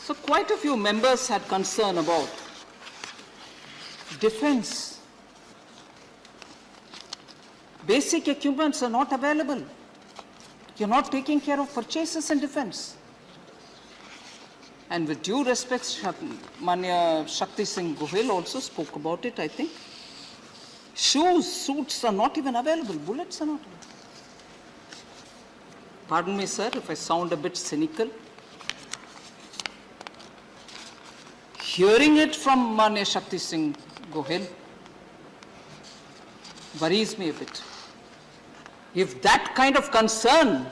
So quite a few members had concern about defense. Basic equipments are not available. You're not taking care of purchases in defense. And with due respect, Manya Shakti Singh Gohil also spoke about it, I think. Shoes, suits are not even available. Bullets are not available. Pardon me, sir, if I sound a bit cynical. Hearing it from Manya Shakti Singh Gohil worries me a bit. If that kind of concern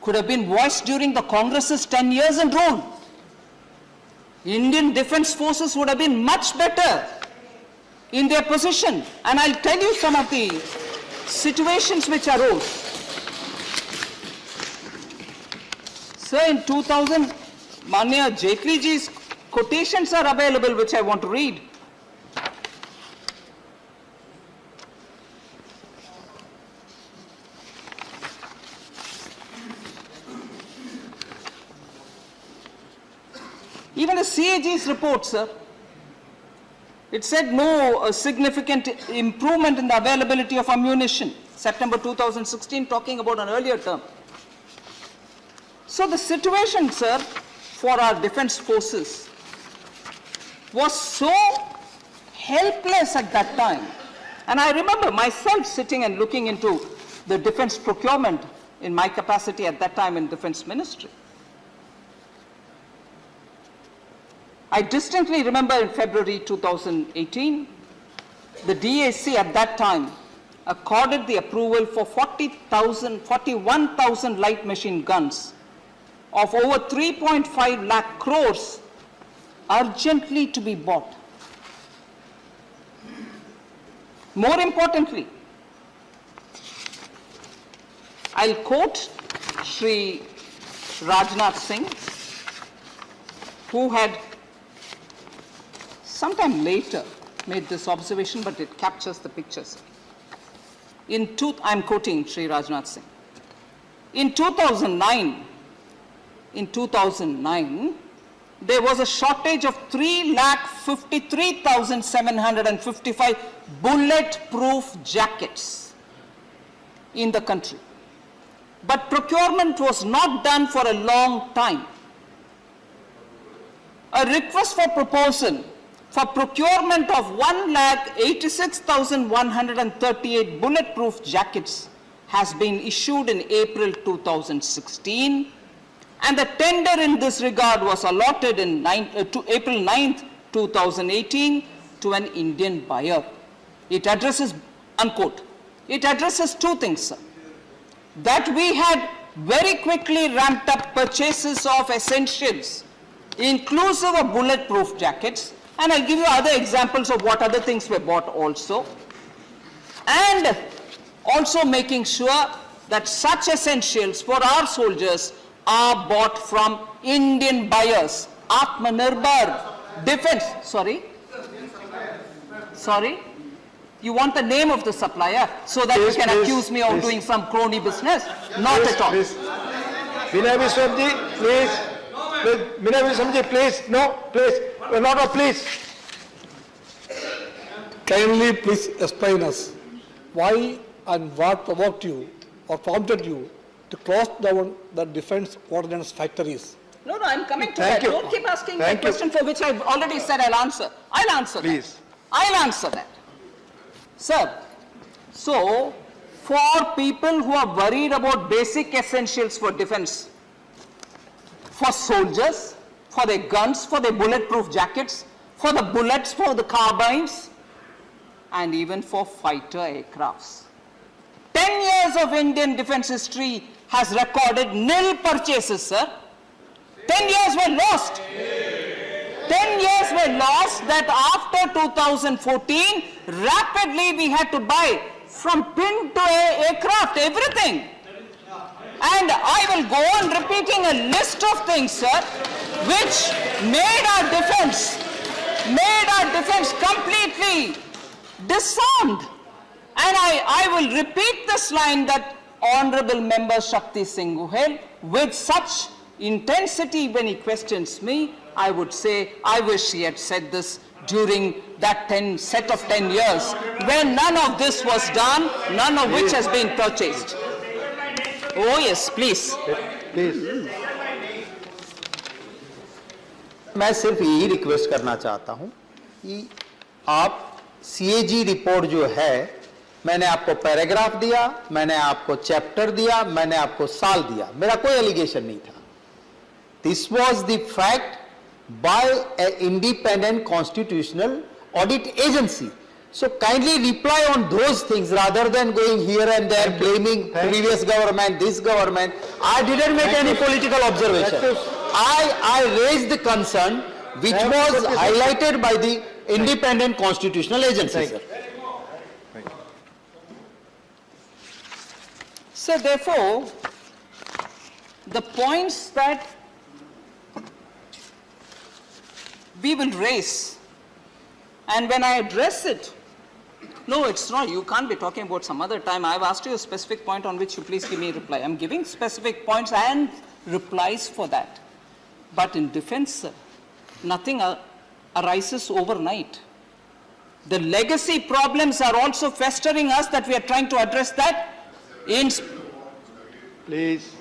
could have been voiced during the Congress's 10 years in rule, Indian defense forces would have been much better in their position. And I'll tell you some of the situations which arose. Sir, in 2000, Manya Jaitley ji's quotations are available, which I want to read. Even the CAG's report, sir, it said no significant improvement in the availability of ammunition. September 2016, talking about an earlier term. So the situation, sir, for our defense forces was so helpless at that time. And I remember myself sitting and looking into the defense procurement in my capacity at that time in Defense Ministry. I distinctly remember in February 2018, the DAC at that time accorded the approval for 41,000 light machine guns of over 3.5 lakh crores urgently to be bought. More importantly, I'll quote Shri Rajnath Singh, who had sometime later made this observation, but it captures the pictures. I'm quoting Shri Rajnath Singh. In 2009, there was a shortage of 3,53,755 bulletproof jackets in the country. But procurement was not done for a long time. A request for proposal for procurement of 1,86,138 bulletproof jackets has been issued in April 2016, and the tender in this regard was allotted in April 9th, 2018 to an Indian buyer. It addresses, unquote, it addresses two things, sir. That we had very quickly ramped up purchases of essentials, inclusive of bulletproof jackets, and I'll give you other examples of what other things were bought also. And also making sure that such essentials for our soldiers are bought from Indian buyers. Atmanirbhar defense, sorry? You want the name of the supplier so that you can accuse me of doing some crony business? Not at all. Vinay Viswamji, please. Vinay Viswamji, please. No, please. Not a please. Kindly please explain us why and what provoked you or prompted you to close down the defense ordnance factories. No, I'm coming to that. Don't keep asking me a question for which I've already said I'll answer. I'll answer please. That. I'll answer that. Sir, so for people who are worried about basic essentials for defense, for soldiers, for their guns, for their bulletproof jackets, for the bullets, for the carbines, and even for fighter aircrafts. 10 years of Indian defense history has recorded nil purchases, sir. 10 years were lost. 10 years were lost that after 2014, rapidly we had to buy from pin to aircraft, everything. And I will go on repeating a list of things, sir, which made our defense completely disarmed. And I will repeat this line that Honorable Member Shakti Singh Gohil, with such intensity when he questions me, I would say, I wish he had said this during that set of 10 years, when none of this was done, none of which has been purchased. Oh yes, please. Please. मैं सिर्फ यही request करना चाहता हूं कि आप CAG report जो है, मैंने आपको पैराग्राफ दिया, मैंने आपको चैप्टर दिया, मैंने आपको साल दिया, मेरा कोई एलिगेशन नहीं था. This was the fact bye a independent constitutional audit agency. So kindly reply on those things rather than going here and there blaming previous government, this government. I didn't make any political observation. I raised the concern which was highlighted by the independent constitutional agency, sir. So therefore, the points that we will raise, and when I address it, no, it's not. You can't be talking about some other time. I've asked you a specific point on which you please give me a reply. I'm giving specific points and replies for that. But in defense, nothing arises overnight. The legacy problems are also festering us that we are trying to address that in... Please.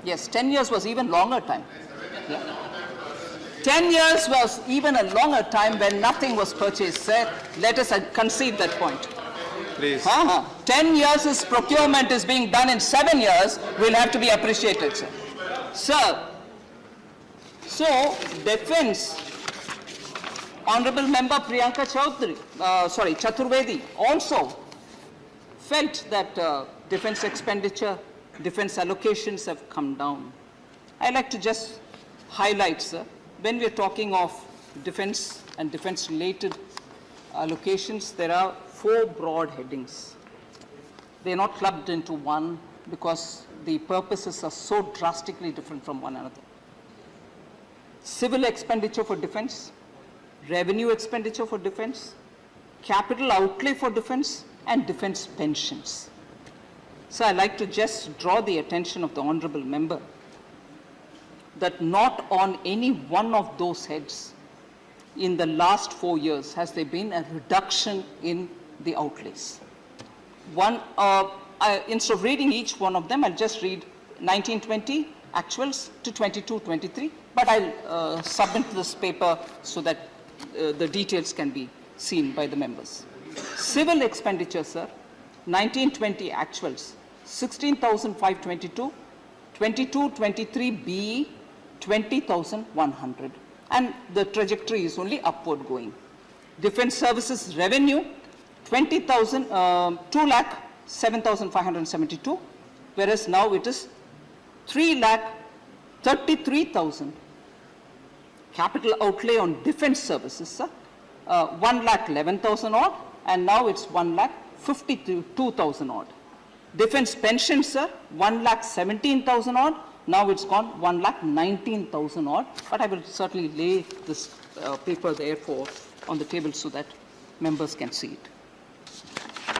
Yes, 10 years was even longer time. Yeah. 10 years was even a longer time when nothing was purchased, sir. Let us concede that point. Please. 10 years' procurement is being done in 7 years will have to be appreciated, sir. Sir, so defense, Honorable Member Priyanka Chaturvedi also felt that defense expenditure, defense allocations have come down. I'd like to just highlight, sir, when we are talking of defense and defense-related allocations, there are 4 broad headings. They are not clubbed into one because the purposes are so drastically different from one another. Civil expenditure for defense, revenue expenditure for defense, capital outlay for defense, and defense pensions. So I'd like to just draw the attention of the Honorable Member that not on any one of those heads in the last 4 years has there been a reduction in the outlays. Instead of reading each one of them, I'll just read 1920 actuals to 22-23, but I'll submit this paper so that the details can be seen by the members. Civil expenditure, sir, 1920 actuals, 16,522, 22-23 BE, 20,100, and the trajectory is only upward going. Defense services revenue, 2,07,572, whereas now it is 3,33,000. Capital outlay on defense services, sir, 1,11,000 odd, and now it's 1,52,000 odd. Defense pensions, sir, 1,17,000 odd. Now it's gone 1,19,000 odd, but I will certainly lay this paper therefore on the table so that members can see it.